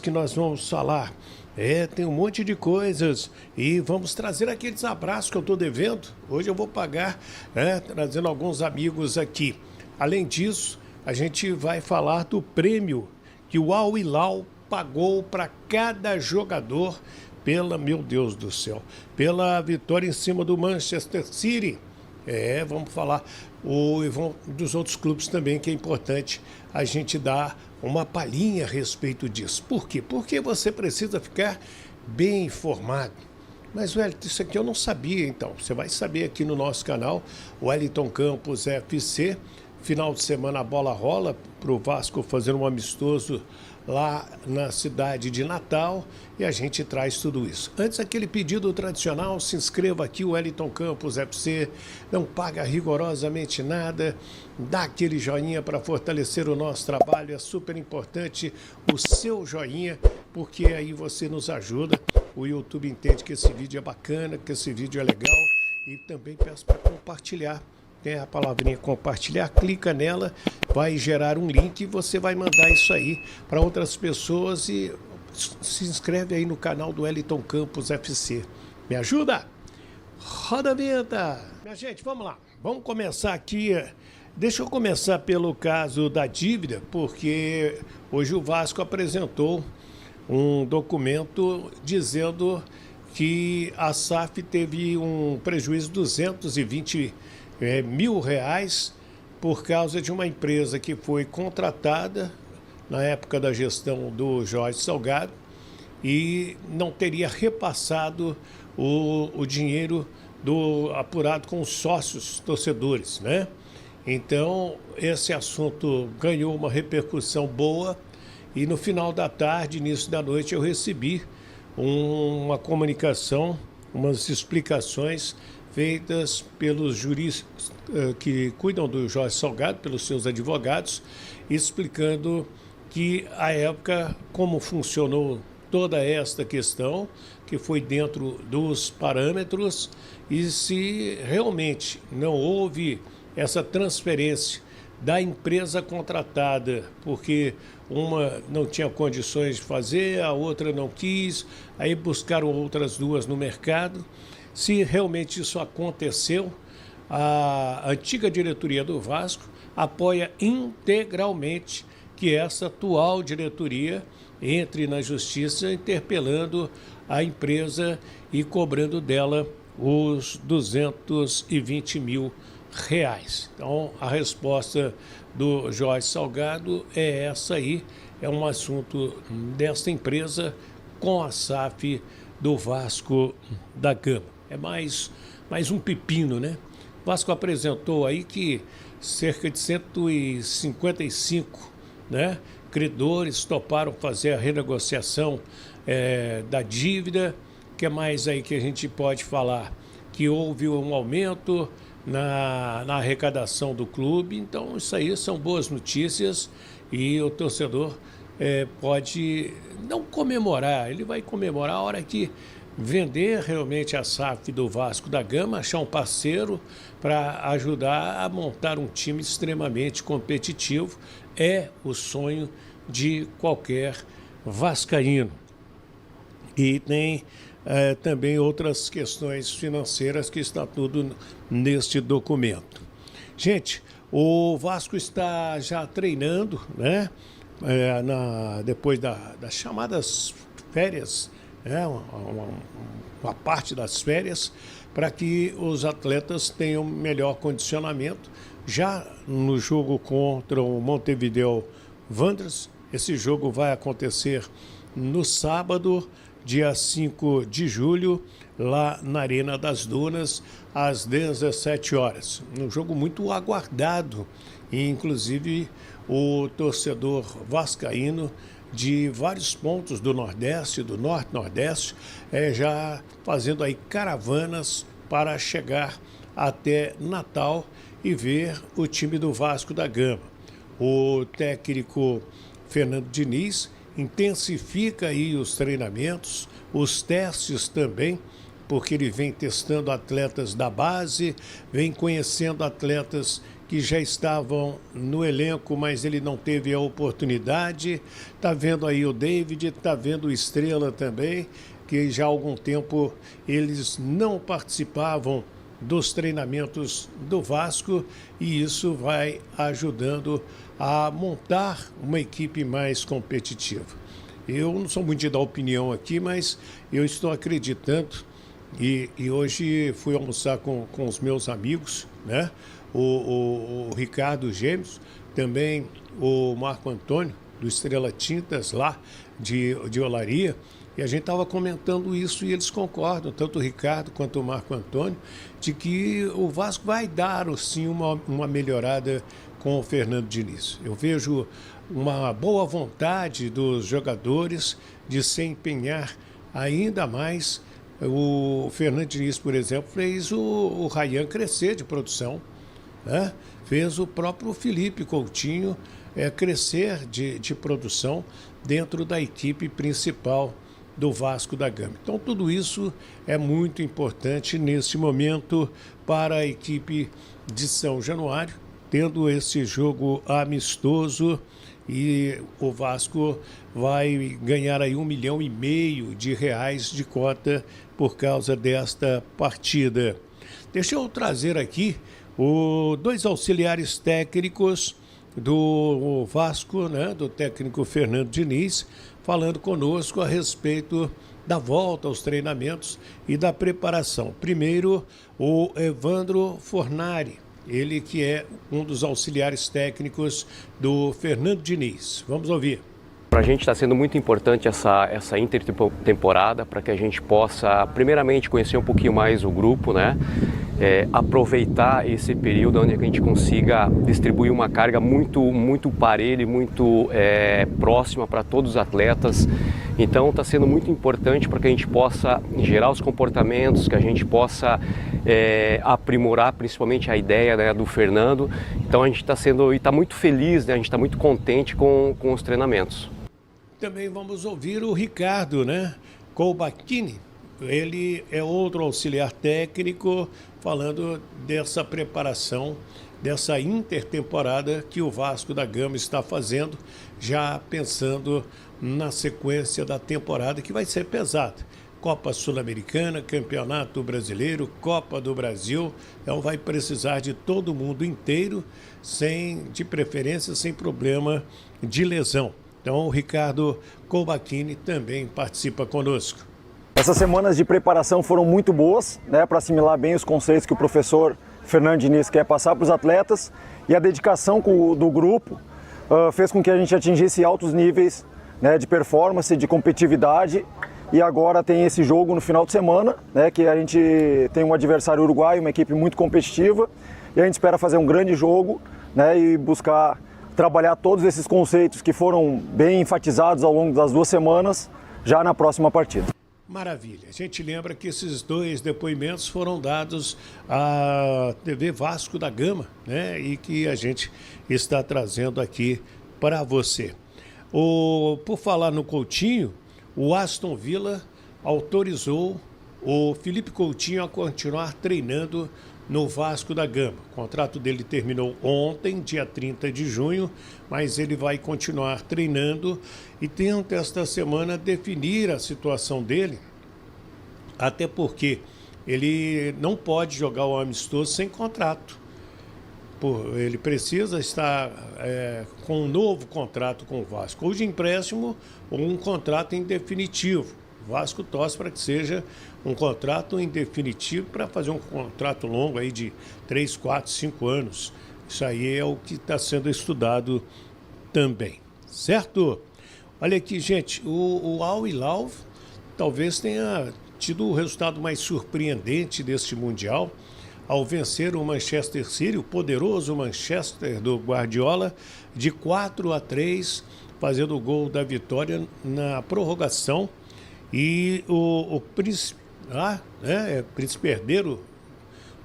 que nós vamos falar. Tem um monte de coisas e vamos trazer aqueles abraços que eu estou devendo. Hoje eu vou pagar, trazendo alguns amigos aqui. Além disso, a gente vai falar do prêmio que o Al Hilal pagou para cada jogador meu Deus do céu, pela vitória em cima do Manchester City. Vamos falar dos outros clubes também, que é importante a gente dar uma palhinha a respeito disso. Por quê? Porque você precisa ficar bem informado. Mas, Wellington, isso aqui eu não sabia, então. Você vai saber aqui no nosso canal, o Wellington Campos FC. Final de semana a bola rola para o Vasco fazer um amistoso lá na cidade de Natal e a gente traz tudo isso. Antes, aquele pedido tradicional, se inscreva aqui, o Wellington Campos FC, não paga rigorosamente nada, dá aquele joinha para fortalecer o nosso trabalho, é super importante o seu joinha, porque aí você nos ajuda, o YouTube entende que esse vídeo é bacana, que esse vídeo é legal e também peço para compartilhar. Tem a palavrinha compartilhar, clica nela, vai gerar um link e você vai mandar isso aí para outras pessoas e se inscreve aí no canal do Wellington Campos FC. Me ajuda? Roda a vinheta! Minha gente, vamos lá. Vamos começar aqui. Deixa eu começar pelo caso da dívida, porque hoje o Vasco apresentou um documento dizendo que a SAF teve um prejuízo de 220 mil reais por causa de uma empresa que foi contratada na época da gestão do Jorge Salgado e não teria repassado o dinheiro apurado com os sócios torcedores, né? Então, esse assunto ganhou uma repercussão boa e no final da tarde, início da noite, eu recebi uma comunicação, umas explicações feitas pelos juristas que cuidam do Jorge Salgado, pelos seus advogados, explicando que, à época, como funcionou toda esta questão, que foi dentro dos parâmetros, e se realmente não houve essa transferência da empresa contratada, porque uma não tinha condições de fazer, a outra não quis, aí buscaram outras duas no mercado. Se realmente isso aconteceu, a antiga diretoria do Vasco apoia integralmente que essa atual diretoria entre na justiça interpelando a empresa e cobrando dela os 220 mil reais. Então, a resposta do Jorge Salgado é essa aí, é um assunto desta empresa com a SAF do Vasco da Gama. É mais um pepino, né? O Vasco apresentou aí que cerca de 155, né, credores toparam fazer a renegociação da dívida. O que mais aí que a gente pode falar? Que houve um aumento na arrecadação do clube. Então, isso aí são boas notícias e o torcedor pode não comemorar, ele vai comemorar a hora que vender realmente a SAF do Vasco da Gama, achar um parceiro para ajudar a montar um time extremamente competitivo. É o sonho de qualquer vascaíno. E tem também outras questões financeiras que está tudo neste documento. Gente, o Vasco está já treinando, né? Depois das chamadas férias, uma parte das férias, para que os atletas tenham melhor condicionamento. Já no jogo contra o Montevideo Wanderers, esse jogo vai acontecer no sábado, dia 5 de julho, lá na Arena das Dunas, às 17 horas. Um jogo muito aguardado, e inclusive o torcedor vascaíno de vários pontos do Nordeste, do Norte-Nordeste, já fazendo aí caravanas para chegar até Natal e ver o time do Vasco da Gama. O técnico Fernando Diniz intensifica aí os treinamentos, os testes também, porque ele vem testando atletas da base, vem conhecendo atletas que já estavam no elenco, mas ele não teve a oportunidade. Está vendo aí o David, está vendo o Estrela também, que já há algum tempo eles não participavam dos treinamentos do Vasco, e isso vai ajudando a montar uma equipe mais competitiva. Eu não sou muito de dar opinião aqui, mas eu estou acreditando, e hoje fui almoçar com os meus amigos, né? O Ricardo Gêmeos, também o Marco Antônio, do Estrela Tintas, lá de Olaria, e a gente estava comentando isso e eles concordam, tanto o Ricardo quanto o Marco Antônio, de que o Vasco vai dar, sim, uma melhorada com o Fernando Diniz. Eu vejo uma boa vontade dos jogadores de se empenhar ainda mais. O Fernando Diniz, por exemplo, fez o Ryan crescer de produção, né? Fez o próprio Felipe Coutinho crescer de produção dentro da equipe principal do Vasco da Gama. Então, tudo isso é muito importante neste momento para a equipe de São Januário, tendo esse jogo amistoso, e o Vasco vai ganhar aí R$1,5 milhão de cota por causa desta partida. Deixa eu trazer aqui dois auxiliares técnicos do Vasco, né, do técnico Fernando Diniz, falando conosco a respeito da volta aos treinamentos e da preparação. Primeiro, o Evandro Fornari, ele que é um dos auxiliares técnicos do Fernando Diniz. Vamos ouvir. Para a gente está sendo muito importante essa intertemporada, para que a gente possa, primeiramente, conhecer um pouquinho mais o grupo, né? Aproveitar esse período onde a gente consiga distribuir uma carga muito parelha e muito próxima para todos os atletas. Então está sendo muito importante para que a gente possa gerar os comportamentos, que a gente possa aprimorar principalmente a ideia, né, do Fernando. Então a gente está muito feliz, né? A gente está muito contente com os treinamentos. Também vamos ouvir o Ricardo, né? Colbachini. Ele é outro auxiliar técnico, falando dessa preparação, dessa intertemporada que o Vasco da Gama está fazendo, já pensando na sequência da temporada, que vai ser pesada. Copa Sul-Americana, Campeonato Brasileiro, Copa do Brasil. Então vai precisar de todo mundo inteiro, de preferência, sem problema de lesão. Então o Ricardo Colbachini também participa conosco. Essas semanas de preparação foram muito boas, né, para assimilar bem os conceitos que o professor Fernando Diniz quer passar para os atletas, e a dedicação do grupo fez com que a gente atingisse altos níveis, né, de performance, de competitividade, e agora tem esse jogo no final de semana, né, que a gente tem um adversário uruguaio, uma equipe muito competitiva, e a gente espera fazer um grande jogo, né, e buscar trabalhar todos esses conceitos que foram bem enfatizados ao longo das 2 semanas, já na próxima partida. Maravilha. A gente lembra que esses 2 depoimentos foram dados à TV Vasco da Gama, né? E que a gente está trazendo aqui para você. Por falar no Coutinho, o Aston Villa autorizou o Felipe Coutinho a continuar treinando no Vasco da Gama. O contrato dele terminou ontem, dia 30 de junho, mas ele vai continuar treinando e tenta esta semana definir a situação dele, até porque ele não pode jogar o amistoso sem contrato. Ele precisa estar com um novo contrato com o Vasco, ou de empréstimo ou um contrato em definitivo. O Vasco torce para que seja um contrato em definitivo, para fazer um contrato longo aí de 3, 4, 5 anos. Isso aí é o que está sendo estudado também, certo? Olha aqui, gente, o Al Hilal talvez tenha tido o resultado mais surpreendente deste Mundial, ao vencer o Manchester City, o poderoso Manchester do Guardiola, de 4-3, fazendo o gol da vitória na prorrogação. E o príncipe, príncipe herdeiro,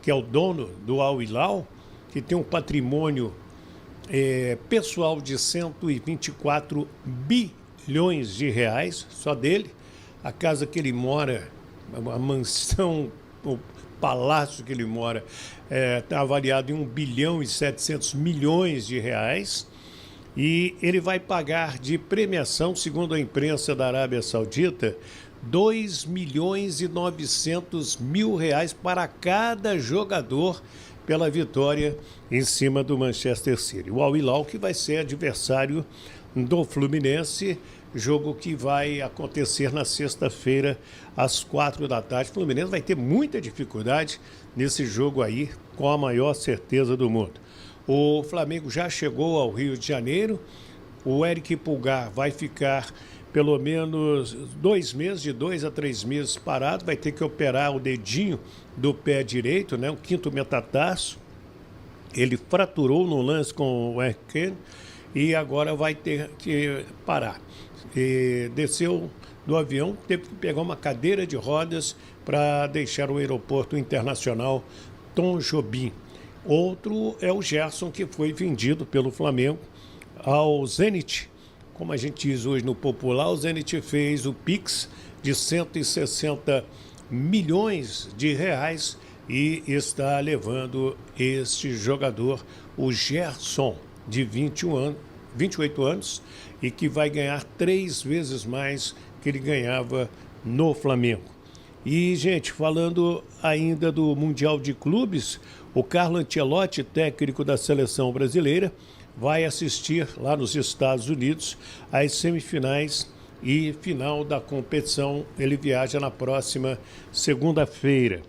que é o dono do Al Hilal, que tem um patrimônio pessoal de 124 bilhões de reais, só dele. A casa que ele mora, a mansão palácio que ele mora está avaliado em 1 bilhão e 700 milhões de reais. E ele vai pagar de premiação, segundo a imprensa da Arábia Saudita, 2 milhões e 900 mil reais para cada jogador pela vitória em cima do Manchester City. O Al Hilal que vai ser adversário do Fluminense, jogo que vai acontecer na sexta-feira às 4 da tarde. O Fluminense vai ter muita dificuldade nesse jogo aí, com a maior certeza do mundo. O Flamengo já chegou ao Rio de Janeiro, o Eric Pulgar vai ficar pelo menos 2 meses, de 2 a 3 meses parado, vai ter que operar o dedinho do pé direito, né, o 5º metatarso. Ele fraturou no lance com o Erken e agora vai ter que parar. E desceu do avião, teve que pegar uma cadeira de rodas para deixar o aeroporto internacional Tom Jobim. Outro é o Gerson, que foi vendido pelo Flamengo ao Zenit. Como a gente diz hoje no popular, o Zenit fez o Pix de 160 milhões de reais e está levando este jogador, o Gerson, de 28 anos, e que vai ganhar 3 vezes mais que ele ganhava no Flamengo. E, gente, falando ainda do Mundial de Clubes, o Carlo Ancelotti, técnico da seleção brasileira, vai assistir lá nos Estados Unidos às semifinais e final da competição. Ele viaja na próxima segunda-feira.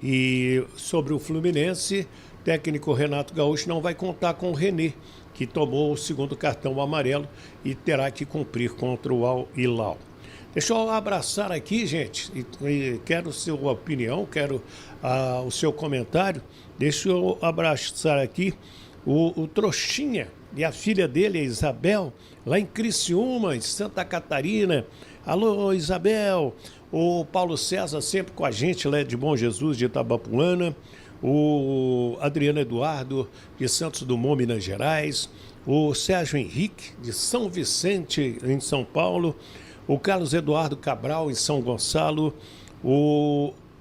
E sobre o Fluminense, o técnico Renato Gaúcho não vai contar com o René, que tomou o 2º cartão amarelo e terá que cumprir contra o Al Hilal. Deixa eu abraçar aqui, gente, e quero sua opinião, quero o seu comentário. Deixa eu abraçar aqui o Trouxinha e a filha dele, a Isabel, lá em Criciúma, em Santa Catarina. Alô, Isabel. O Paulo César sempre com a gente lá de Bom Jesus, de Itabapuana. O Adriano Eduardo, de Santos Dumont, Minas Gerais. O Sérgio Henrique, de São Vicente, em São Paulo. O Carlos Eduardo Cabral, em São Gonçalo.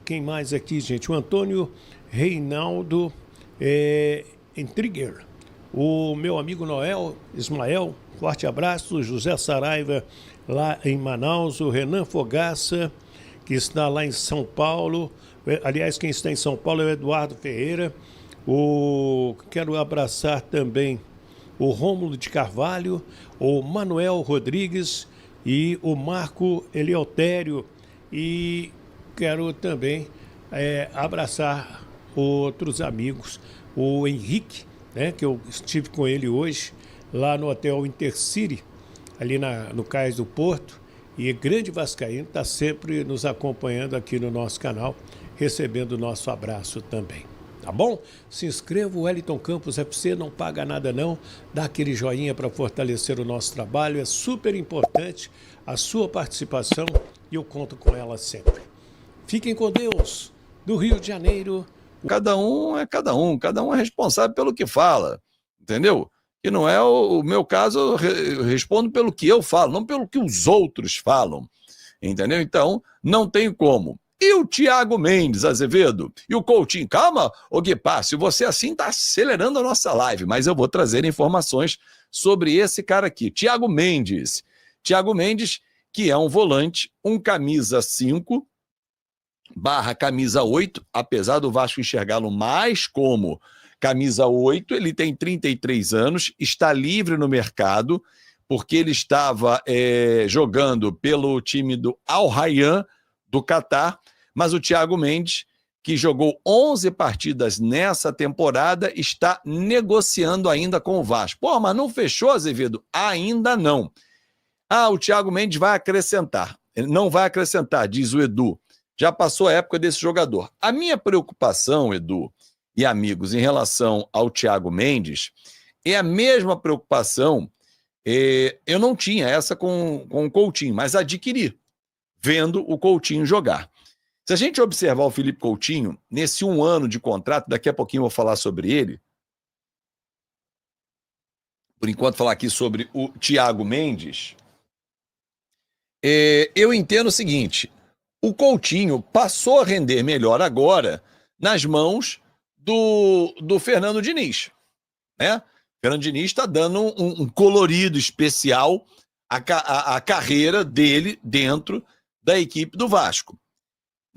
Quem mais aqui, gente? O Antônio Reinaldo em Trigger. O meu amigo Noel Ismael, forte abraço. José Saraiva, lá em Manaus. O Renan Fogaça, que está lá em São Paulo. Aliás, quem está em São Paulo é o Eduardo Ferreira. Quero abraçar também o Rômulo de Carvalho, o Manuel Rodrigues e o Marco Eleutério. E quero também abraçar outros amigos, o Henrique, né, que eu estive com ele hoje, lá no Hotel Intercity, ali no Cais do Porto, e grande vascaíno, está sempre nos acompanhando aqui no nosso canal, recebendo o nosso abraço também. Tá bom? Se inscreva, o Wellington Campos FC, não paga nada não, dá aquele joinha para fortalecer o nosso trabalho, é super importante a sua participação e eu conto com ela sempre. Fiquem com Deus, do Rio de Janeiro. Cada um é responsável pelo que fala, entendeu? E não é o meu caso, eu respondo pelo que eu falo, não pelo que os outros falam, entendeu? Então, não tem como. E o Thiago Mendes, Azevedo? E o Coutinho? Calma, ô Guipá, se você assim está acelerando a nossa live, mas eu vou trazer informações sobre esse cara aqui, Thiago Mendes. Thiago Mendes, que é um volante, um camisa 5 / camisa 8, apesar do Vasco enxergá-lo mais como camisa 8, ele tem 33 anos, está livre no mercado, porque ele estava jogando pelo time do Al Rayyan, do Catar, mas o Thiago Mendes, que jogou 11 partidas nessa temporada, está negociando ainda com o Vasco. Pô, mas não fechou, Azevedo? Ainda não. O Thiago Mendes vai acrescentar. Ele não vai acrescentar, diz o Edu. Já passou a época desse jogador. A minha preocupação, Edu e amigos, em relação ao Thiago Mendes, é a mesma preocupação, eu não tinha essa com o Coutinho, mas adquiri, vendo o Coutinho jogar. Se a gente observar o Felipe Coutinho, nesse 1 ano de contrato, daqui a pouquinho eu vou falar sobre ele, por enquanto falar aqui sobre o Thiago Mendes, eu entendo o seguinte, o Coutinho passou a render melhor agora, nas mãos do Fernando Diniz, né? Fernando Diniz está dando um colorido especial à carreira dele dentro da equipe do Vasco.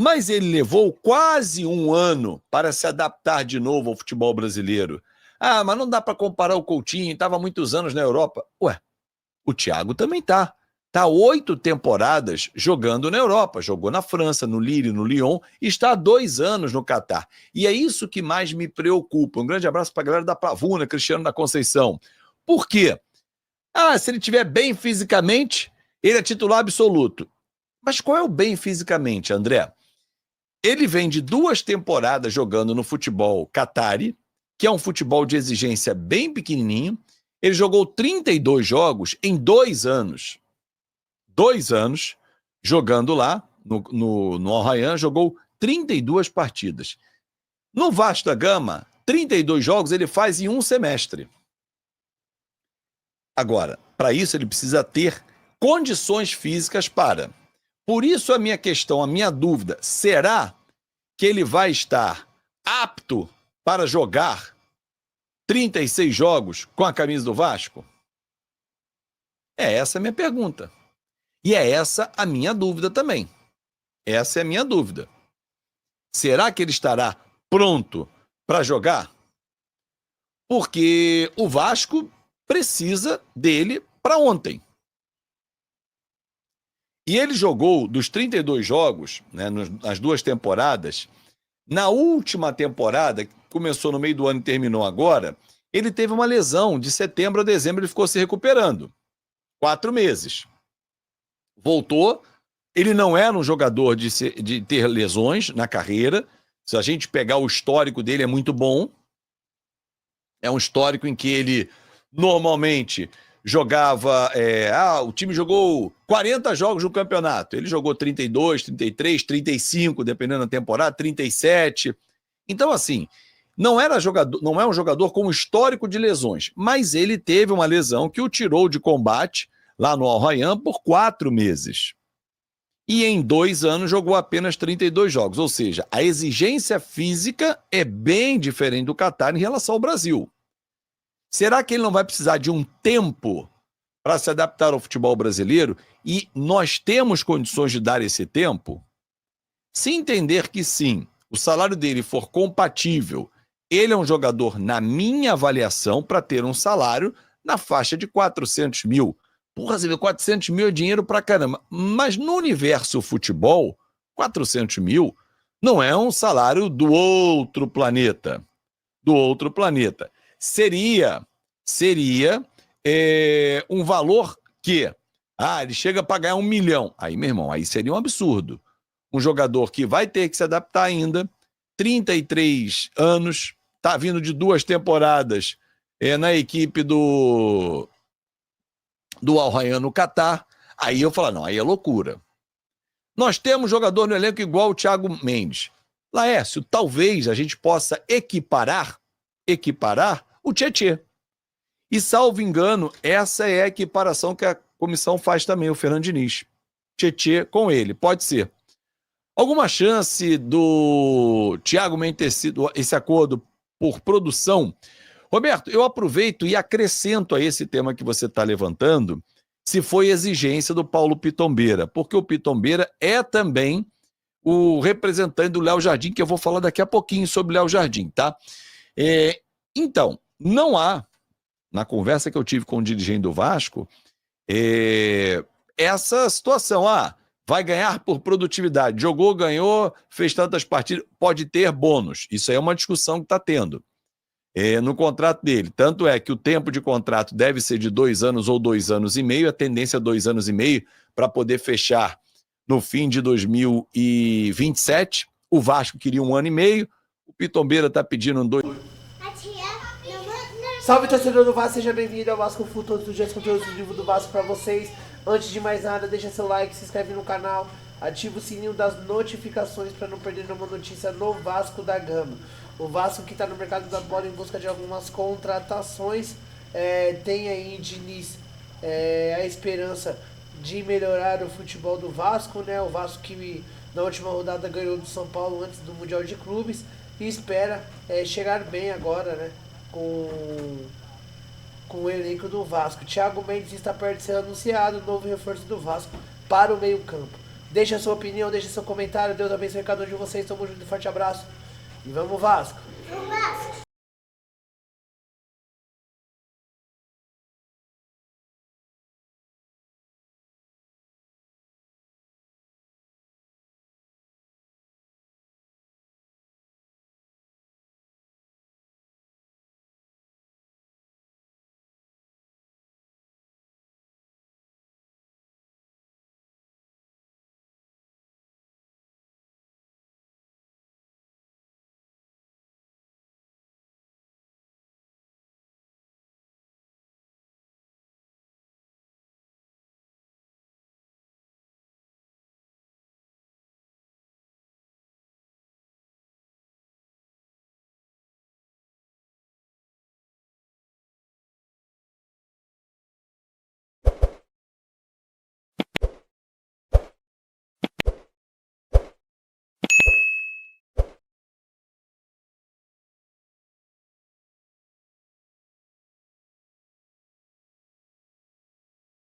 Mas ele levou quase um ano para se adaptar de novo ao futebol brasileiro. Ah, mas não dá para comparar o Coutinho, estava há muitos anos na Europa. Ué, o Thiago também tá. Está 8 temporadas jogando na Europa. Jogou na França, no Lille, no Lyon, e está há 2 anos no Catar. E é isso que mais me preocupa. Um grande abraço para a galera da Pavuna, Cristiano da Conceição. Por quê? Ah, se ele estiver bem fisicamente, ele é titular absoluto. Mas qual é o bem fisicamente, André? Ele vem de 2 temporadas jogando no futebol Qatari, que é um futebol de exigência bem pequenininho. Ele jogou 32 jogos em 2 anos. 2 anos jogando lá no Al Rayyan, jogou 32 partidas. No Vasco da Gama, 32 jogos ele faz em um semestre. Agora, para isso ele precisa ter condições físicas para. Por isso a minha questão, a minha dúvida, será que ele vai estar apto para jogar 36 jogos com a camisa do Vasco? É essa a minha pergunta. E é essa a minha dúvida também. Essa é a minha dúvida. Será que ele estará pronto para jogar? Porque o Vasco precisa dele para ontem. E ele jogou dos 32 jogos, né, nas 2 temporadas. Na última temporada, que começou no meio do ano e terminou agora, ele teve uma lesão. De setembro a dezembro ele ficou se recuperando. 4 meses. Voltou. Ele não era um jogador de ter lesões na carreira. Se a gente pegar o histórico dele, é muito bom. É um histórico em que ele normalmente jogava... o time jogou 40 jogos no campeonato. Ele jogou 32, 33, 35, dependendo da temporada, 37. Então, assim, não é um jogador com histórico de lesões, mas ele teve uma lesão que o tirou de combate lá no Al Rayyan por 4 meses. E em 2 anos jogou apenas 32 jogos. Ou seja, a exigência física é bem diferente do Catar em relação ao Brasil. Será que ele não vai precisar de um tempo para se adaptar ao futebol brasileiro? E nós temos condições de dar esse tempo? Se entender que sim, o salário dele for compatível, ele é um jogador, na minha avaliação, para ter um salário na faixa de 400 mil. Porra, você vê, 400 mil é dinheiro pra caramba. Mas no universo futebol, 400 mil não é um salário do outro planeta. Do outro planeta. Seria um valor que... ele chega para ganhar 1 milhão. Aí, meu irmão, aí seria um absurdo. Um jogador que vai ter que se adaptar ainda, 33 anos, tá vindo de 2 temporadas na equipe do Al Rayyan no Catar. Aí eu falo, não, aí é loucura. Nós temos jogador no elenco igual o Thiago Mendes. Laércio, talvez a gente possa equiparar o Tietê. E, salvo engano, essa é a equiparação que a comissão faz também, o Fernando Diniz. Tietê com ele, pode ser. Alguma chance do Thiago Mendes ter sido esse acordo por produção? Roberto, eu aproveito e acrescento a esse tema que você está levantando, se foi exigência do Paulo Pitombeira, porque o Pitombeira é também o representante do Léo Jardim, que eu vou falar daqui a pouquinho sobre o Léo Jardim, tá? Então, não há, na conversa que eu tive com o dirigente do Vasco, essa situação, vai ganhar por produtividade, jogou, ganhou, fez tantas partidas, pode ter bônus. Isso aí é uma discussão que está tendo no contrato dele. Tanto é que o tempo de contrato deve ser de 2 anos ou 2 anos e meio, a tendência é 2 anos e meio para poder fechar no fim de 2027. O Vasco queria 1 ano e meio, o Pitombeira está pedindo 2. Salve, torcedor do Vasco, seja bem-vindo ao Vasco Full, todos os dias conteúdo exclusivo do Vasco pra vocês. Antes de mais nada, deixa seu like, se inscreve no canal, ativa o sininho das notificações para não perder nenhuma notícia no Vasco da Gama. O Vasco que está no mercado da bola em busca de algumas contratações, tem aí Diniz a esperança de melhorar o futebol do Vasco, né? O Vasco que na última rodada ganhou do São Paulo antes do Mundial de Clubes. e espera chegar bem agora, né, com o elenco do Vasco. Thiago Mendes está perto de ser anunciado, novo reforço do Vasco para o meio campo. Deixa a sua opinião, deixa seu comentário, Deus abençoe cada um de vocês, tamo junto, forte abraço e vamos Vasco!